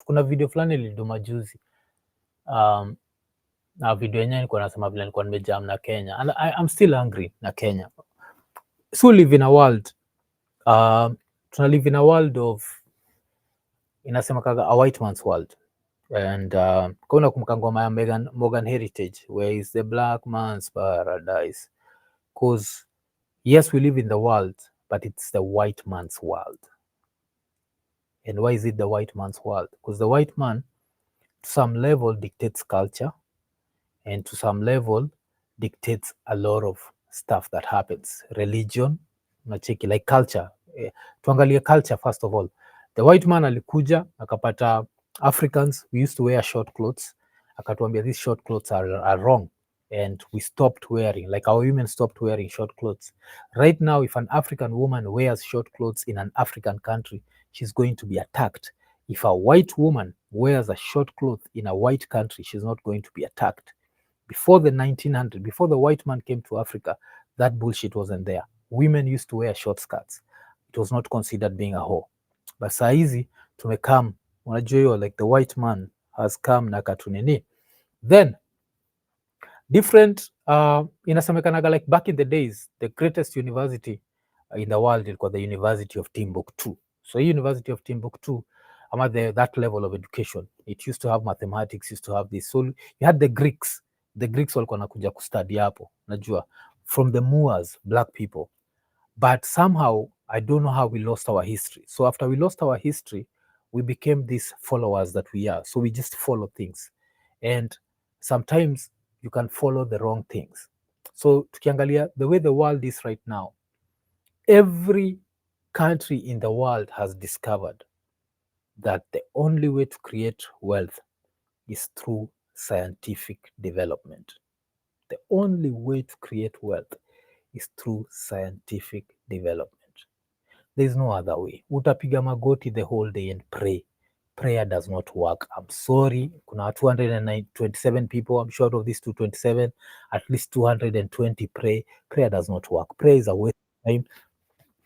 kuna video fulani niliduma juzi, na video yenyewe nilikuwa nasema vile nilikuwa nimejam na Kenya, and I'm still angry na Kenya. So live in a world, tuna live in a world of, inasema kaga a white man's world, and kuna kumbuka ngoma ya Morgan Heritage, where is the black man's paradise, because yes, we live in the world, but it's the white man's world. And why is it the white man's world? Because the white man, to some level, dictates culture, and to some level, dictates a lot of stuff that happens. Religion, nacheki, like culture. Tuangalie culture first of all. The white man alikuja, akapata Africans, we used to wear short clothes. Akatuambia these short clothes are wrong. And we stopped wearing, like our women stopped wearing short clothes. Right now, if an African woman wears short clothes in an African country, she's going to be attacked. If a white woman wears a short cloth in a white country, she's not going to be attacked. Before the 1900s, before the white man came to Africa, that bullshit wasn't there. Women used to wear short skirts. It was not considered being a whore. But saa hizi tumekam, unajua hiyo, like the white man has come na katunini. Then different, inasemekanaga like back in the days, the greatest university in the world ilikuwa the University of Timbuktu. So University of Timbuktu, ama that level of education, it used to have mathematics, used to have this. So you had the Greeks. The Greeks walikuwa nakuja kustudy hapo, najua, from the Moors, black people. But somehow, I don't know how we lost our history. So after we lost our history, we became these followers that we are. So we just follow things. And sometimes you can follow the wrong things. So tukiangalia the way the world is right now, every country in the world has discovered that the only way to create wealth is through scientific development. The only way to create wealth is through scientific development. There is no other way. Utapiga magoti the whole day and pray. Prayer does not work. I'm sorry. Kuna 227 people. I'm sure out of these 227, at least 220 pray. Prayer does not work. Prayer is a waste of time.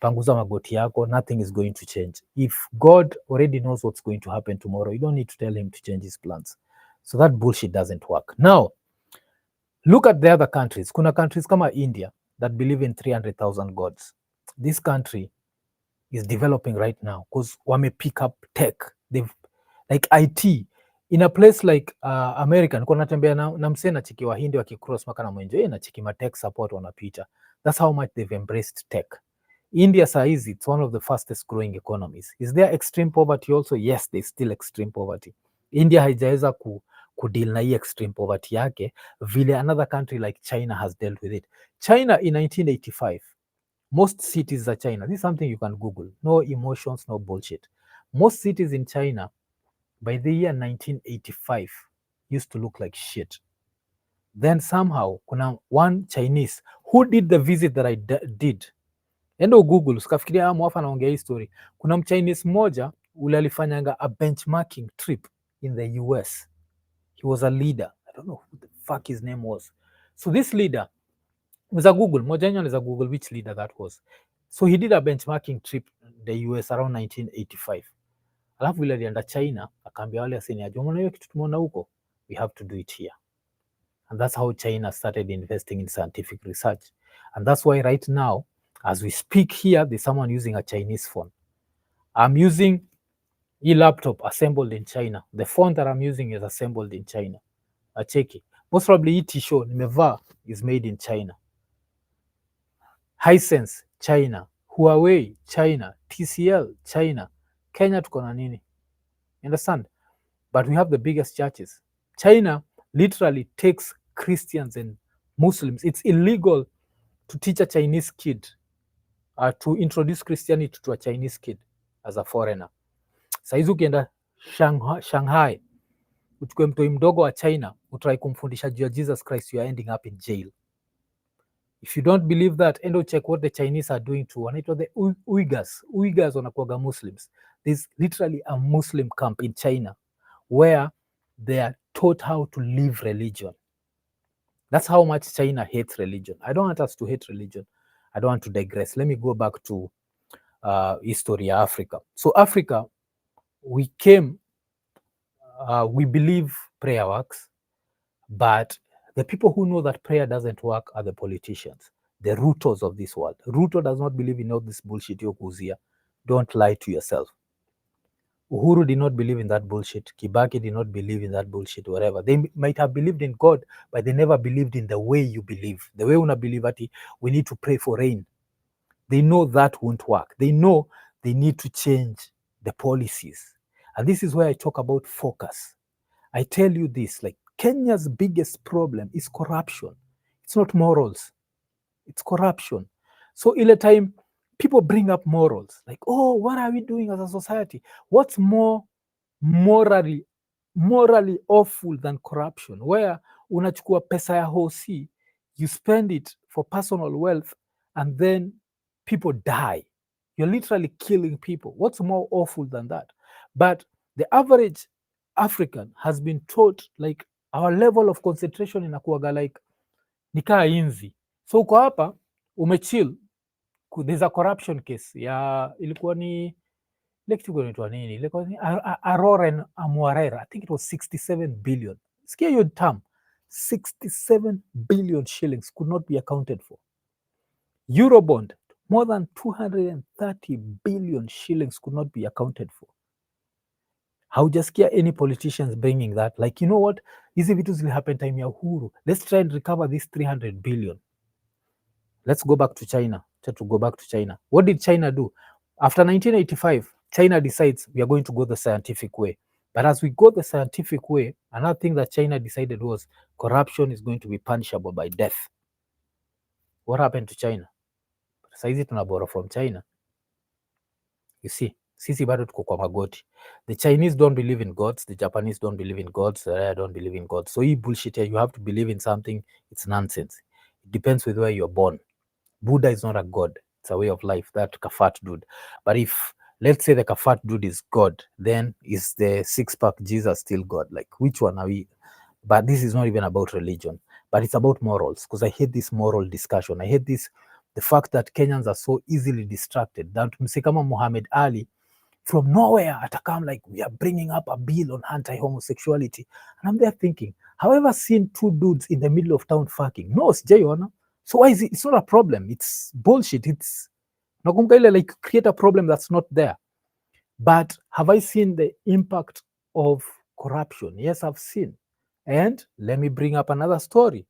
Panguza magoti yako, nothing is going to change. If God already knows what's going to happen tomorrow, you don't need to tell him to change his plans. So that bullshit doesn't work. Now, look at the other countries. Kuna countries kama India that believe in 300,000 gods. This country is developing right now because wame pick up tech. They've, like IT, in a place like America, niko natembea na msee na chiki wa Hindi wakicross maka na mwenjo, na chiki ma tech support wanapita. That's how much they've embraced tech. India saa hizi, it's one of the fastest growing economies. Is there extreme poverty also? Yes, there's still extreme poverty. India haijaweza kudeal na hii extreme poverty yake vile another country like China has dealt with it. China in 1985, most cities za China, this is something you can Google, no emotions, no bullshit. Most cities in China by the year 1985 used to look like shit. Then somehow kuna one Chinese who did the visit that I did. Endo Google, sikafikiria mwafa naongea hii story. Kuna mchinese mmoja ule alifanyanga a benchmarking trip in the US. He was a leader. I don't know who the fuck his name was. So this leader was a Google. Moja wenyu anaweza Google which leader that was. So he did a benchmarking trip in the US around 1985. Alafu vile alienda China, akaambia wale asini aje, umeona hiyo kitu tumeona huko? We have to do it here. And that's how China started investing in scientific research. And that's why right now, as we speak here, there's someone using a Chinese phone. I'm using a laptop assembled in China. The phone that I'm using is assembled in China. Acheki. Most probably hii t-shirt nimevaa is made in China. Hisense, China. Huawei, China. TCL, China. Kenya tuko na nini? Understand? But we have the biggest churches. China literally takes Christians and Muslims. It's illegal to teach a Chinese kid, to introduce Christianity to a Chinese kid as a foreigner. Saizi ukienda Shanghai, uchukue mtoi mdogo wa China, utrai kumfundisha juu ya Jesus Christ, you are ending up in jail. If you don't believe that, endo check what the Chinese are doing to wanaitwa the Uyghurs. Uyghurs wanakuwaga Muslims. There's literally a Muslim camp in China where they are taught how to live religion. That's how much China hates religion. I don't want us to hate religion. I don't want to digress. Let me go back to history of Africa. So Africa, we came we believe prayer works, but the people who know that prayer doesn't work are the politicians, the rooters of this world. Ruto does not believe in all this bullshit yokuzia. Don't lie to yourself. Uhuru did not believe in that bullshit. Kibaki did not believe in that bullshit, whatever. They might have believed in God, but they never believed in the way you believe. The way una believe ati we need to pray for rain. They know that won't work. They know they need to change the policies. And this is where I talk about focus. I tell you this, like Kenya's biggest problem is corruption. It's not morals. It's corruption. So ile time people bring up morals, like, oh, what are we doing as a society? What's more morally awful than corruption? Where unachukua pesa ya hosi, you spend it for personal wealth, and then people die. You're literally killing people. What's more awful than that? But the average African has been taught, like, our level of concentration inakuwaga like nikaa inzi. So uko hapa umechill, there's a corruption case ya ilikuwa ni ile kitu inaitwa nini, ilikuwa ni Aurora Amuarera, I think it was 67 billion. Sikia hiyo term, 67 billion shillings could not be accounted for. Eurobond, more than 230 billion shillings could not be accounted for. Haujasikia any politicians bringing that, like, you know what, hizi vitu zilihappen time ya Uhuru, let's try and recover this 300 billion. Let's go back to China. To go back to China. What did China do? After 1985, China decides we are going to go the scientific way. But as we go the scientific way, another thing that China decided was corruption is going to be punishable by death. What happened to China? Saizi tuna borrow from China. You see, sisi bado tuko kwa magoti. The Chinese don't believe in gods. The Japanese don't believe in gods. The don't believe in gods. So hii bullshit here, you have to believe in something. It's nonsense. It depends with where you're born. Buddha is not a god. It's a way of life, that Kafat dude. But if, let's say the Kafat dude is God, then is the six-pack Jesus still God? Like, which one are we? But this is not even about religion, but it's about morals, because I hate this moral discussion. I hate this, the fact that Kenyans are so easily distracted. That msekama Muhammad Ali, from nowhere, atakam like, we are bringing up a bill on anti-homosexuality. And I'm there thinking, have I ever seen two dudes in the middle of town fucking? No, sijaiona. So why is it? It's not a problem. It's bullshit. It's nakumbuka ile, like, create a problem that's not there. But have I seen the impact of corruption? Yes, I've seen. And let me bring up another story.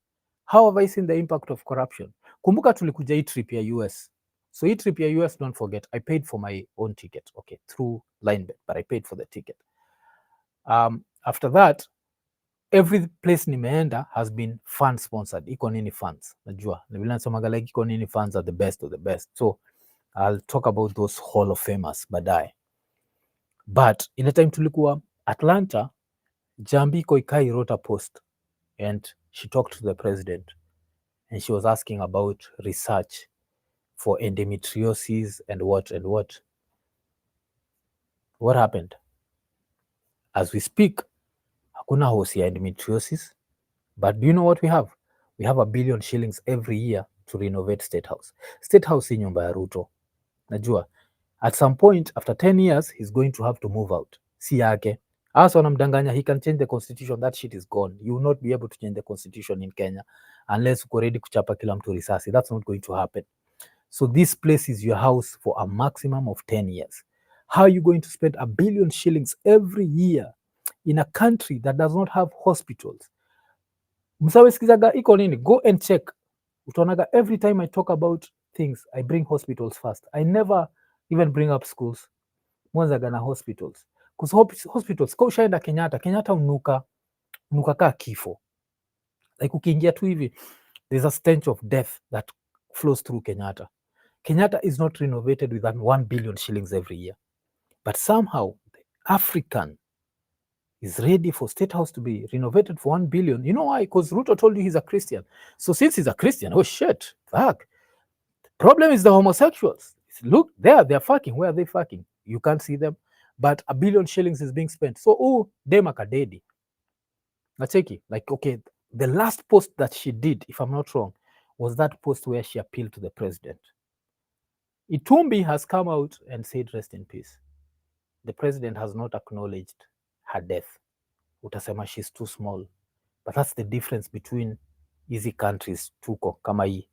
How have I seen the impact of corruption? Kumbuka tulikuja hii trip ya US. So hii trip ya US, don't forget, I paid for my own ticket, okay, through LINEBET, but I paid for the ticket. After that, every place nimeenda has been fund sponsored. IKONINI funds, najua vile nasemaga, like IKONINI funds are the best of the best. So I'll talk about those Hall of Famers baadaye. But in the time tulikuwa Atlanta, Jambi Koikai wrote a post and she talked to the president and she was asking about research for endometriosis and what and what. What happened? As we speak, hakuna hosi ya endometriosis. But do you know what we have? We have 1 billion shillings every year to renovate State House. State House si nyumba ya Ruto. Najua, at some point after 10 years, he's going to have to move out. Si yake. Asa wanamdanganya, he can change the constitution. That shit is gone. You will not be able to change the constitution in Kenya unless uko ready kuchapa kila mtu risasi. That's not going to happen. So this place is your house for a maximum of 10 years. How are you going to spend 1 billion shillings every year in a country that does not have hospitals? Msawesikizaga iko nini? Go and check. Utaonaga every time I talk about things, I bring hospitals first. I never even bring up schools. Mwanzaga na hospitals. Because hospitals, kwa ushaenda Kenyatta unuka kaa kifo. Like ukiingia tu hivi, there's a stench of death that flows through Kenyatta. Kenyatta is not renovated with 1 billion shillings every year. But somehow, the African is ready for State House to be renovated for 1 billion. You know why? Because Ruto told you he's a Christian. So since he's a Christian, oh shit, fuck. The problem is the homosexuals. Look, they're fucking. Where are they fucking? You can't see them. But 1 billion shillings is being spent. So, oh, Demaka Dedi. Nacheki, like, okay, the last post that she did, if I'm not wrong, was that post where she appealed to the president. Itumbi has come out and said, rest in peace. The president has not acknowledged her death. utasema she's too small, but that's the difference between hizi countries tuko kama hii.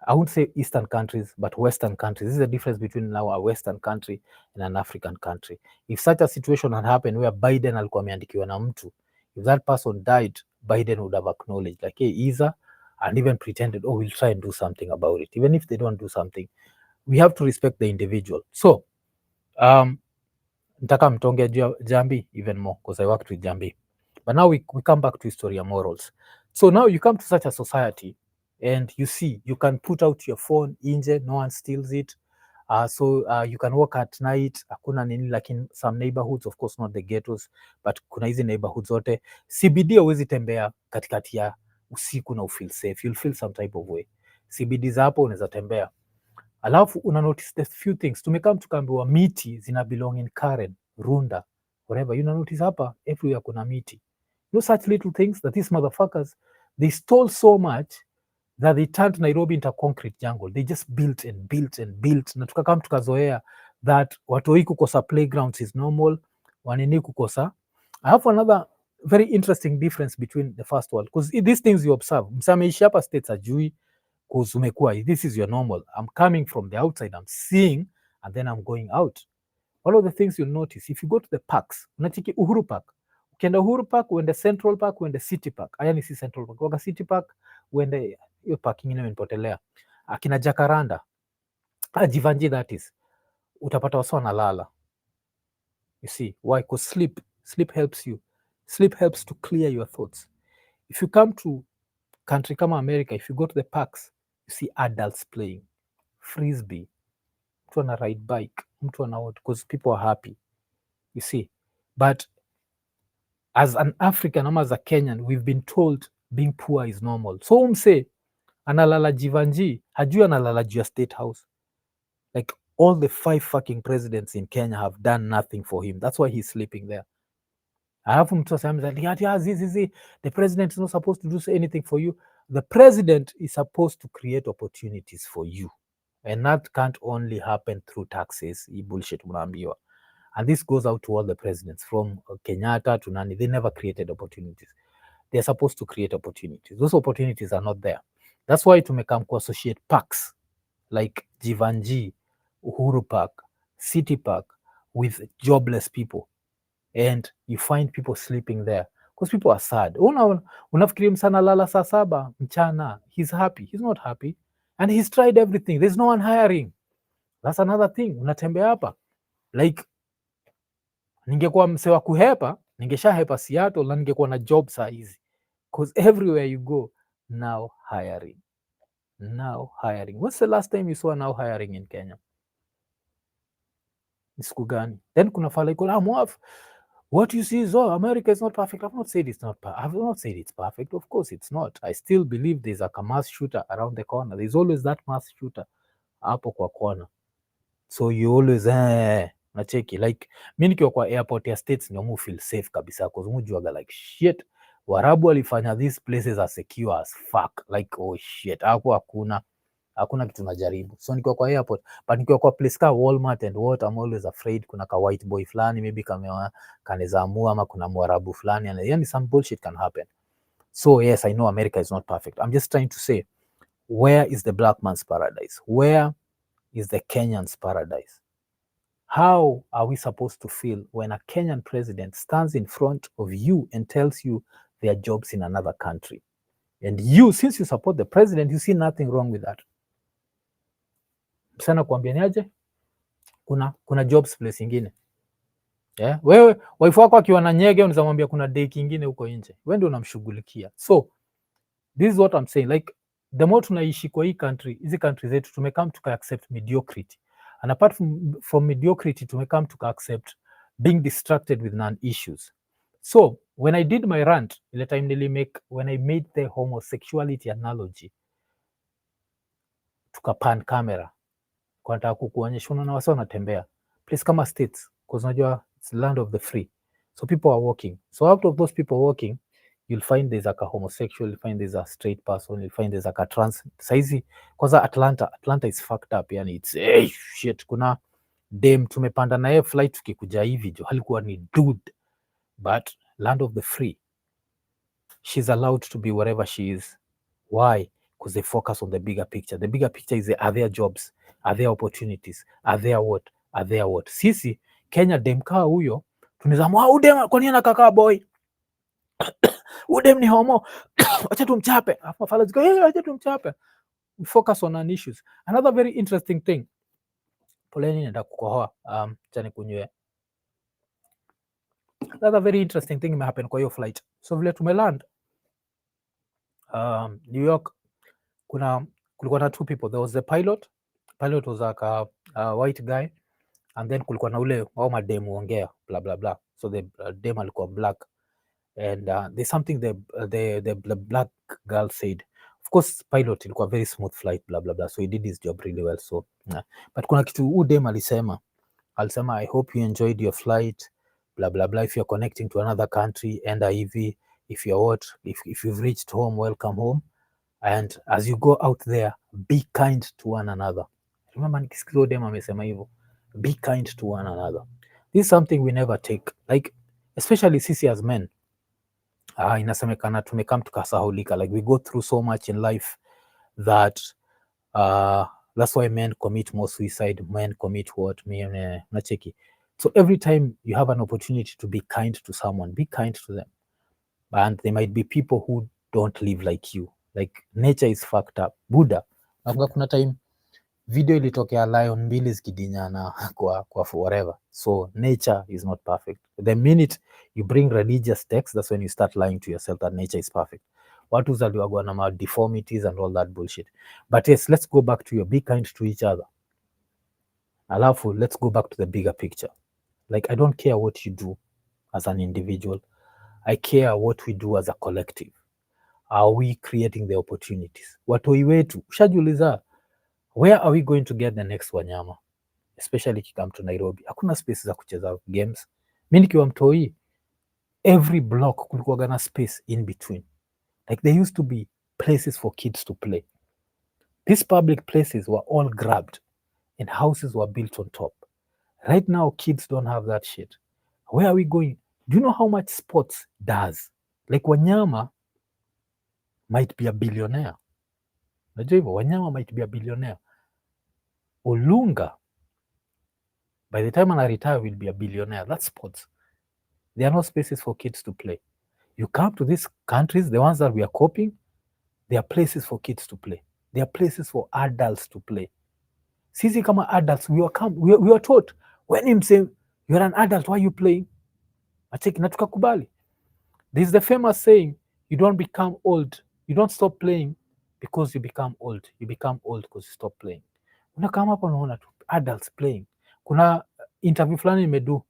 I won't say Eastern countries, but Western countries. This is the difference between now a Western country and an African country. If such a situation had happened where Biden alikuwa ameandikiwa na mtu, if that person died, Biden would have acknowledged like, hey, Isa, and even pretended, oh, we'll try and do something about it. Even if they don't do something, we have to respect the individual. So, nitaka mtonge Jambi even more because I worked with Jambi. But now we come back to history and morals. So now you come to such a society and you see, you can put out your phone inje, no one steals it. You can walk at night, hakuna nini, like in some neighborhoods, of course not the ghettos, but kuna hizi neighborhoods zote. CBD hauwezi tembea katikati ya usiku na feel safe. You'll feel some type of way. CBD za hapo unaweza tembea. Alafu una notice the few things. Tumekam tukaambiwa miti zina belong in Karen, Runda, whatever. You notice hapa everywhere kuna miti. No such little things that these motherfuckers, they stole so much that they turned Nairobi into a concrete jungle. They just built and built and built. Na tukakam tukazoea that watoi kukosa playgrounds is normal, wanini kukosa. I have another very interesting difference between the first world, because these things you observe, msameishi hapa states ajui, because umekuwa, this is your normal. I'm coming from the outside, I'm seeing, and then I'm going out. All of the things you'll notice, if you go to the parks, unachiki Uhuru Park, ukienda Uhuru Park, uende Central Park, uende City Park, aya ni si Central Park, waka City Park, uende hiyo park ingine imenipotelea, akina Jacaranda, Jivanji that is, utapata wasa wanalala. You see, why? Because sleep helps you. Sleep helps to clear your thoughts. If you come to country kama America, if you go to the parks, you see adults playing frisbee, mtu ana ride bike, mtu ana what, because people are happy, you see. But as an African ama as a Kenyan, we've been told being poor is normal. So umse analala Jivanji, hajui analala juu ya State House. Like all the 5 fucking presidents in Kenya have done nothing for him. That's why he's sleeping there. Alafu mtu asema the president is not supposed to do anything for you. The president is supposed to create opportunities for you, and that can't only happen through taxes. Bullshit mnaambiwa. And this goes out to all the presidents from Kenyatta to Nani. They never created opportunities. They're supposed to create opportunities. Those opportunities are not there. That's why tumekam ku associate parks like Jivanji, Uhuru Park, City Park with jobless people. And you find people sleeping there because people are sad. Unafikiria msana lala saa 7 mchana, he's happy. He's not happy, and he's tried everything. There's no one hiring. That's another thing. Unatembea hapa like, ningekuwa mse wa kuhepa, ningeshahepa Seattle na ningekuwa na job saa hizi, because everywhere you go now hiring. What's the last time you saw now hiring in Kenya? Siku gani? Then kuna fala iko mwaf, what you see is, oh, America is not perfect. I've not said it's not perfect. I've not said it's perfect. Of course it's not. I still believe there's a mass shooter around the corner. There's always that mass shooter hapo kwa corner. So you always nacheki, like mimi nikiwa kwa airport ya States ndio mu feel safe kabisa, because mujuaga like shit, Warabu walifanya these places are secure as fuck, like oh shit, hapo hakuna kitu najaribu. So nikiwa kwa airport, but nikiwa kwa place ka Walmart and what, I'm always afraid kuna ka white boy fulani maybe kanaweza amua, ama kuna Mwarabu fulani, and yani some bullshit can happen. So yes, I know America is not perfect. I'm just trying to say, where is the black man's paradise? Where is the Kenyan's paradise? How are we supposed to feel when a Kenyan president stands in front of you and tells you there are jobs in another country? And you, since you support the president, you see nothing wrong with that. Sana kuambia niaje, kuna jobs place ingine. Yeah? Wewe wife wako akiwa na nyege unaweza mwambia kuna day kingine huko nje. Wewe ndio unamshughulikia. So this is what I'm saying, like the more tunaishi kwa hii country, hizi countries zetu tumekam tuka accept mediocrity. And apart from mediocrity, tumekam tuka accept being distracted with non-issues. So when I did my rant, ile time when I made the homosexuality analogy, tukapan camera kwa nataka kukuonyesha, unaona wasa wanatembea place kama States, because unajua it's land of the free, so people are walking. So out of those people walking, you'll find there's like a homosexual, you'll find there's a straight person, you'll find there's like a trans. Saizi kwanza Atlanta is fucked up, yani it's shit. Kuna dem tumepanda naye flight tukikuja hivi jo, alikuwa ni dude, but land of the free. She's allowed to be wherever she is. Why? Because they focus on the bigger picture. The bigger picture is, are there jobs? Are there opportunities? Are there what? Are there what? Sisi Kenya, demkaa huyo tunizamua udem, kwani anakakaa boy udem ni homo acha tumchape, mafala ziko acha tumchape. We focus on an issues. Another very interesting thing, poleni nenda kukohoa, chani kunywe. Another very interesting thing imehappen kwa hiyo flight. So vile tumeland New York, kulikuwa na two people. There was the pilot was like a white guy, and then kulikuwa na ule wao mademu ongea blah blah blah. So the dem alikuwa black, and there's something the black girl said. Of course pilot ilikuwa very smooth flight blah blah blah, so he did his job really well. So but kuna kitu dem alisema, I hope you enjoyed your flight blah blah blah. If you're connecting to another country, enda hivi. If you're what, if you've reached home, welcome home. And as you go out there, be kind to one another. Remember nikisikia dem amesema hivyo, be kind to one another. This is something we never take, like especially sisi as men. Inasemekana tumekam tukasahulika, like we go through so much in life that that's why men commit more suicide, men commit what, nacheki. So every time you have an opportunity to be kind to someone, be kind to them. And there might be people who don't live like you. Like nature is fucked up. Buddha, kuna time video ilitokea lion mbili zikidinyana kwa whatever. So nature is not perfect. The minute you bring religious text, that's when you start lying to yourself that nature is perfect. Watu zaliwagwa na ma deformities and all that bullshit. But yes, let's go back to your be kind to each other. Alafu, let's go back to the bigger picture. Like, I don't care what you do as an individual. I care what we do as a collective. Are we creating the opportunities? Watoi wetu, ushajiuliza, where are we going to get the next wanyama? Especially kikam to Nairobi. Hakuna space za kucheza games. Mimi nikiwa mtoi, every block kulikuwa na space in between. Like there used to be places for kids to play. These public places were all grabbed and houses were built on top. Right now, kids don't have that shit. Where are we going? Do you know how much sports does? Like wanyama might be a billionaire. Najua hivyo, wanyama might be a billionaire. Olunga, by the time I retire, will be a billionaire. That's sports. There are no spaces for kids to play. You come to these countries, the ones that we are copying, there are places for kids to play. There are places for adults to play. Sisi kama adults, we were taught, when him say, you're an adult, why are you playing? Acheki, na tukakubali. There's the famous saying, you don't become old. You don't stop playing because you become old. You become old because you stop playing. Unakama hapo unaona tu adults playing. Kuna interview fulani nimedu,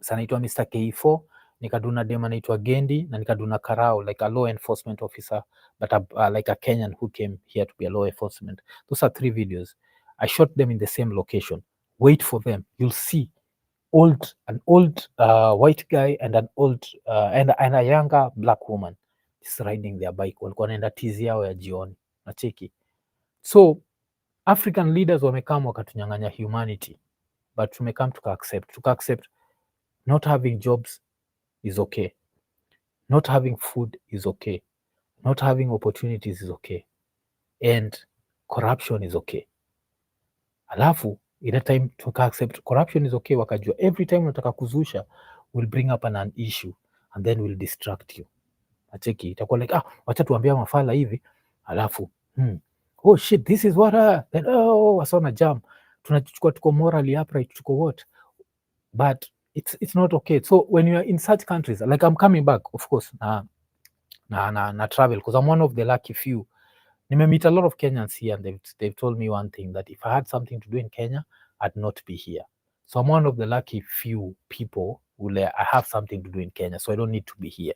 sana naitwa Mr. K4, nikaduna dem anaitwa Gendi, na nikaduna Karao, like a law enforcement officer, but like a Kenyan who came here to be a law enforcement. Those are 3 videos. I shot them in the same location. Wait for them. You'll see an old white guy and an old and a younger black woman just riding their bike. Walikuwa naenda tizi yao ya jioni. Nacheki. So African leaders wamekam wakatunyang'anya humanity, but tumekam tuka accept not having jobs is okay. Not having food is okay. Not having opportunities is okay. And corruption is okay. Alafu, in a time tuka accept corruption is okay, wakajua every time unataka kuzusha, we'll bring up an issue and then we'll distract you. Acheki, itakuwa like, wacha tuambia mafala hivi, alafu, oh shit, this is what, then, wasona jam, tunachukua tuko morally upright, tuko what? But it's not okay. So when you are in such countries, like I'm coming back, of course, na travel, because I'm one of the lucky few. I meet a lot of Kenyans here, and they've told me one thing, that if I had something to do in Kenya, I'd not be here. So I'm one of the lucky few people who I have something to do in Kenya, so I don't need to be here.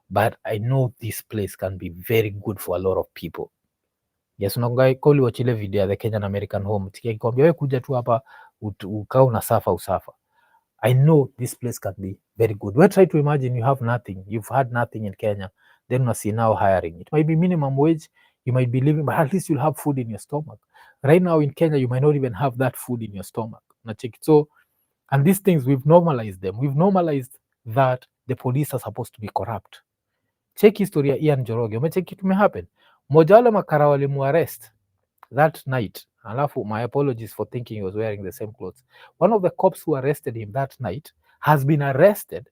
But I know this place can be very good for a lot of people. Yes, unakwambia wachile video ya the Kenyan American Home, tikikwambia wewe kuja tu hapa ukao na usafa. I know this place can be very good. We try to imagine you have nothing, you've had nothing in Kenya, then you see now hiring. It might be minimum wage, you might be living, but at least you'll have food in your stomach. Right now in Kenya, you might not even have that food in your stomach. So, and these things, we've normalized them. We've normalized that the police are supposed to be corrupt. Check history ya Ian Njoroge, umecheki kitu happen. Mmoja wale makara walimuarrest that night, alafu my apologies for thinking he was wearing the same clothes. One of the cops who arrested him that night has been arrested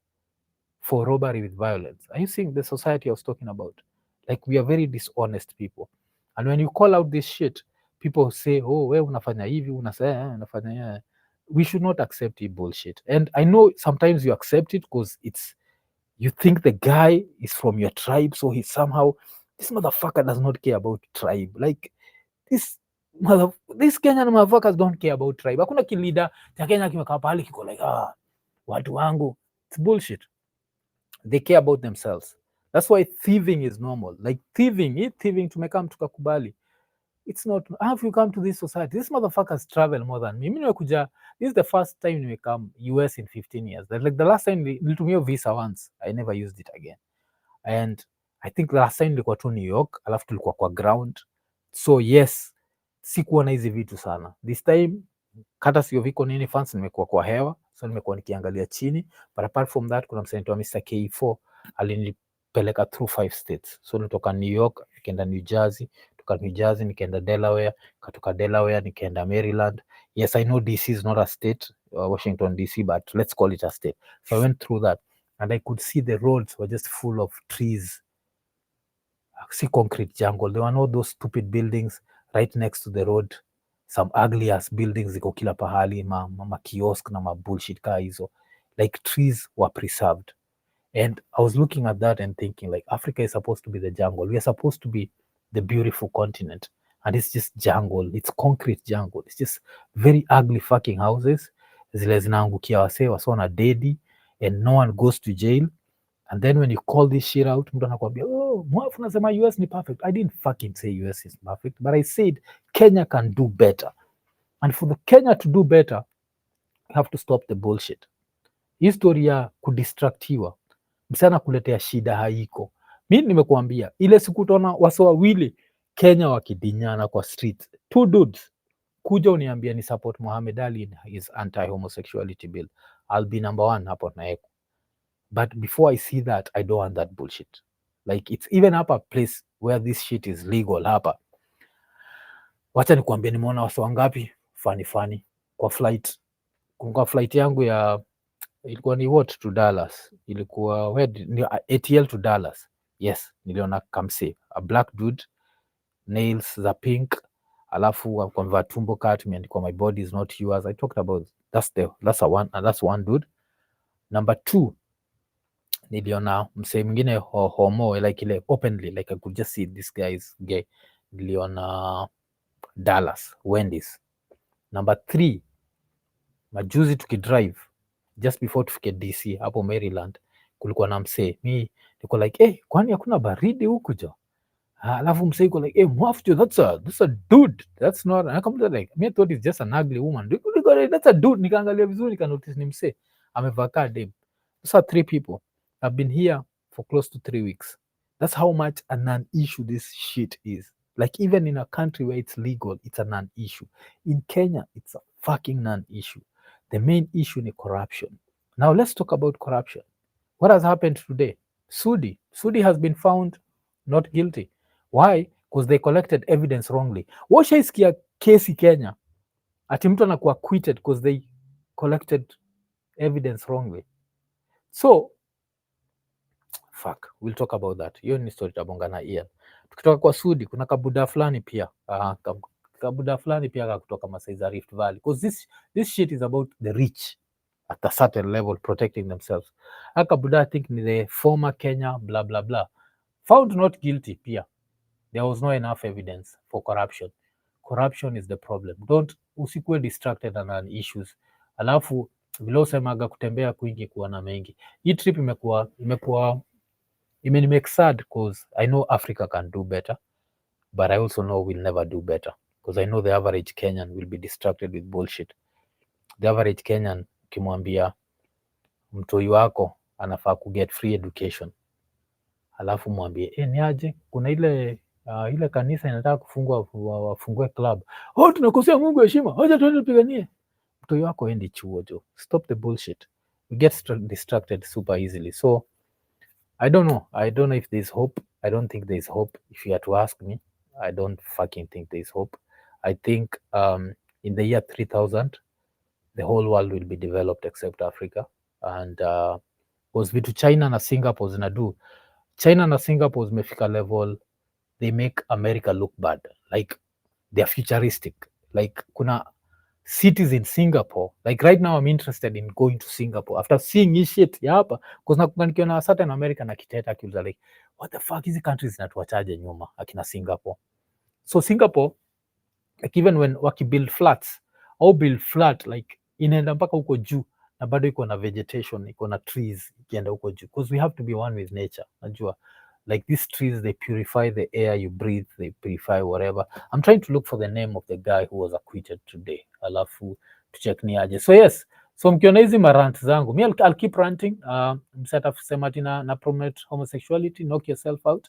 for robbery with violence. Are you seeing the society I was talking about? Like, we are very dishonest people, and when you call out this shit, people say, oh, we unafanya hivi, unafanya. We should not accept it bullshit. And I know sometimes you accept it because you think the guy is from your tribe, so he somehow, this motherfucker does not care about tribe. Like, these Kenyan motherfuckers don't care about tribe. Hakuna kilida cha Kenya kimekaa pale kiko like, watu wangu. It's bullshit. They care about themselves. That's why thieving is normal. Like thieving tumekam tukakubali. It's not, how have you come to this society? These motherfuckers travel more than me. This is the first time we come US in 15 years. Like the last time nilitumia visa once, I never used it again. And I think last time nilikuwa tu New York, alafu tulikuwa kwa ground. So yes, sikuwa na hizi vitu sana. This time kata sio viko nini fans, nimekuwa kwa hewa, so nimekuwa nikiangalia chini, but apart from that kuna msanii wa Mr. K4 alinipeleka through 5 states. So nitoka New York nikaenda New Jersey, kutoka New Jersey nikaenda Delaware, kutoka Delaware nikaenda Maryland. Yes, I know DC is not a state, Washington DC, but let's call it a state. So I went through that and I could see the roads were just full of trees. See concrete jungle. There were no those stupid buildings right next to the road. Some ugly ass buildings ziko kila pahali, ma kiosk na ma bullshit ka hizo. Like trees were preserved. And I was looking at that and thinking, like, Africa is supposed to be the jungle. We are supposed to be the beautiful continent. And it's just jungle. It's concrete jungle. It's just very ugly fucking houses. Zile zinaangukia wasee wasona dedi, and no one goes to jail. And then when you call this shit out, mtu anakuambia, oh, mwafu nasema US ni perfect. I didn't fucking say US is perfect, but I said Kenya can do better. And for the Kenya to do better, you have to stop the bullshit. History ya kudistractiwa, msana kuletea shida haiko. Mimi nimekuambia, ile siku utaona wase wawili Kenya wakidinyana kwa street, 2 dudes, kuja uniambia ni support Muhammad Ali in his anti-homosexuality bill. I'll be number 1 hapo na eko. But before I see that, I don't want that bullshit. Like, it's even hapa place where this shit is legal hapa. Wacha nikuambia nimeona watu wangapi funny kwa flight. Kwa flight yangu ya ilikuwa ni what to Dallas. Ilikuwa ni ATL to Dallas. Yes, niliona kamse, a black dude, nails za pink, alafu kwa tumbo cut imeandikwa my body is not yours. I talked about that's one dude. Number 2, niliona msee mwingine homo, like ile openly, like I could just see this guy is gay. Niliona Dallas, Wendy's. Number 3, majuzi tukidrive just before tufike DC hapo Maryland, kulikuwa na msee, mi niko like, kwani hakuna baridi huku jo? Alafu msee iko like, mwafu jo, that's a dude, that's not, and I come like, me thought it's just an ugly woman, that's a dude. Nikaangalia vizuri nikanotice ni msee amevaa ka dem. Those are 3 people. I've been here for close to 3 weeks. That's how much a non-issue this shit is. Like, even in a country where it's legal, it's a non-issue. In Kenya, it's a fucking non-issue. The main issue is corruption. Now let's talk about corruption. What has happened today? Sudi has been found not guilty. Why? Because they collected evidence wrongly. Washaisikia kesi Kenya ati mtu anakuwa acquitted because they collected evidence wrongly. So fuck, we'll talk about that. Hiyo ni story tabonga na Ian. Tukitoka kwa Sudi, kuna kabuda fulani pia, kabuda fulani pia kutoka Masai za Rift Valley, because this shit is about the rich at a certain level protecting themselves. Kabuda, I think ni the former Kenya blah blah blah, found not guilty pia. There was not enough evidence for corruption. Corruption is the problem. Usikuwe distracted na issues. Alafu vile usemaga kutembea kwingi kuwa na mengi. Hii trip imeni sad because I know Africa can do better, but I also know we'll never do better, because I know the average Kenyan will be distracted with bullshit. The average Kenyan, ukimwambia mtoi wako anafaa kuget free education, alafu mwambie ni aje, kuna ile kanisa inataka kufungwa, wafungue club, tunakosea Mungu heshima, acha tuende tupiganie. Mtoi wako endi chuo jo. Stop the bullshit. we get distracted super easily. So I don't know if there's hope. I don't think there's hope. If you had to ask me, I don't fucking think there's hope. I think in the year 3000 the whole world will be developed except Africa. And because vitu China na Singapore zinadu, China na Singapore zimefika level they make America look bad, like they're futuristic. Like kuna cities in Singapore, like right now I'm interested in going to Singapore after seeing this shit ya hapa, because nakuwa nikiona a certain American akiteta akiuliza like what the fuck hizi countries zinatuachaje nyuma akina Singapore. So Singapore, like even when wakibuild flats au build flat like inaenda mpaka huko juu na bado iko na vegetation, iko na trees ikienda huko juu, because we have to be one with nature. Najua like these trees, they purify the air you breathe, they purify whatever. I'm trying to look for the name of the guy who was acquitted today, alafu tucheck ni aje. So yes, so mkiona hizi marant zangu mi I'll keep ranting. Msatafusema ati na promote homosexuality, knock yourself out.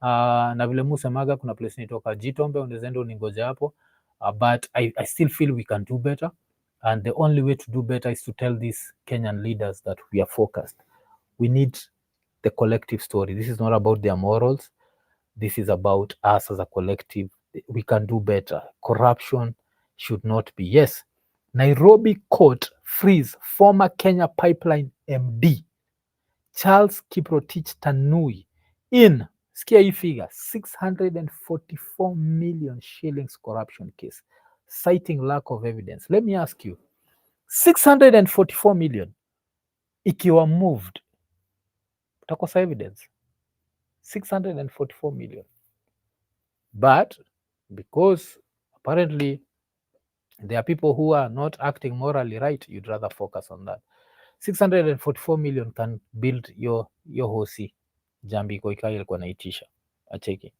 Na vile musemaga kuna place nitoka Jitombe, unaweza uningoja hapo. But I still feel we can do better, and the only way to do better is to tell these Kenyan leaders that we are focused. We need the collective story. This is not about their morals. This is about us as a collective. We can do better. Corruption should not be. Yes, Nairobi court frees former Kenya Pipeline MD Charles Kiprotich Tanui in, sikia hii figure, 644 million shillings corruption case, citing lack of evidence. Let me ask you, 644 million ikiwa moved, utakosa evidence? 644 million. But because apparently there are people who are not acting morally right, you'd rather focus on that. 644 million can build your hosi jambi iko ikai ilikuwa naitisha acheki.